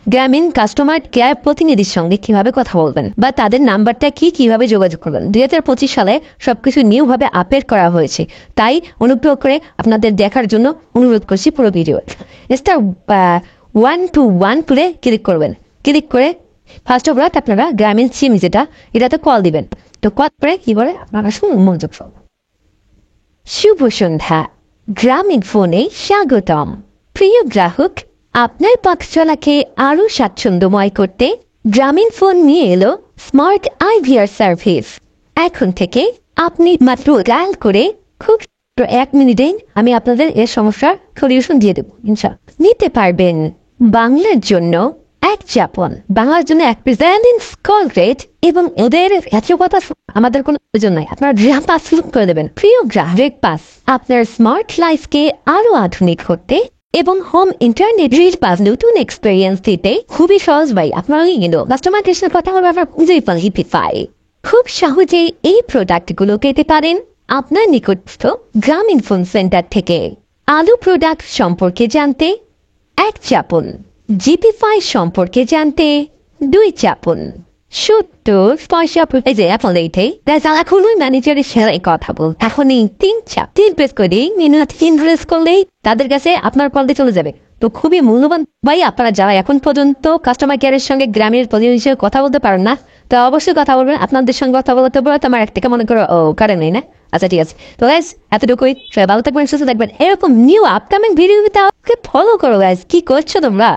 গ্রামীণ customer care প্রতিনিধির সঙ্গে কিভাবে কথা বলবেন বা তাদের নাম্বারটা কিভাবে যোগাযোগ করবেন। 2025 সালে সবকিছু নিউভাবে আপডেট করা হয়েছে, তাই অনুগ্রহ করে আপনাদের দেখার জন্য অনুরোধ করছি পুরো ভিডিও। স্টার 121 করে ক্লিক করবেন। ক্লিক করে ফার্স্ট অফ অল আপনারা গ্রামীণ সিম এটাতে কল দিবেন। তো কল করে কি বলে আপনারা শুনুন মনোযোগ সহ। শুভ সন্ধ্যা, গ্রামীণ ফোনে স্বাগতম। প্রিয় গ্রাহক, আপনার পথ চলাকে আরো স্বাচ্ছন্দ্যময় করতে গ্রামীণ ফোন নিয়ে এলো স্মার্ট আইভিআর সার্ভিস। এখন থেকে আপনি মাত্র ডায়াল করে খুব 1 মিনিটে আমি আপনাদের এর সমস্যার সলিউশন দিয়ে দেবো ইনশাআল্লাহ। নিতে পারবেন বাংলার জন্য 1 যাপন, বাংলার জন্য 1 প্রেজেন্ট কল রেট এবং ওদের এত কথা আমাদের কোনো প্রয়োজন নাই। আপনারা গ্রাম পাস করে দেবেন। প্রিয় গ্রাহক পাস আপনার স্মার্ট লাইফকে আরো আধুনিক করতে এবং হোম ইন্টারনেট রিল পাস নতুন এক্সপেরিয়েন্স দিতে খুবই সহজ ভাই। আপনারা কাস্টমার কেয়ারের কথা বলবো, আপনার বুঝেই পাই। খুব সহজেই এই প্রোডাক্টগুলো পেতে পারেন আপনার নিকটস্থ গ্রামীণ ফোন সেন্টার থেকে। আলু প্রোডাক্ট সম্পর্কে জানতে 1 চাপুন, জিপি5 সম্পর্কে জানতে 2 চাপুন। 70 যে এখন এইটাই এখনই ম্যানেজারের সাথে কথা বল। এখনই 3 চাপ 3 প্রেস করে মিনিট 3 প্রেস করলেই তাদের কাছে আপনার কল দিয়ে চলে যাবে। তো খুবই মূল্যবান ভাই, আপনারা যারা এখন পর্যন্ত কাস্টমার কেয়ারের সঙ্গে গ্রামের প্রতিনিধি হিসেবে কথা বলতে পারেন না, তো অবশ্যই কথা বলবেন। আপনাদের সঙ্গে কথা বলতে বলতে আমার একটা মনে করো কারেন্ট নেই না। আচ্ছা ঠিক আছে, তো গাইজ এতটুকুই। সবাই ভালো থাকবেন, সুস্থ থাকবেন। এরকম নিউ আপকামিং ভিডিও ফলো করো গাইজ। কি করছো তোমরা?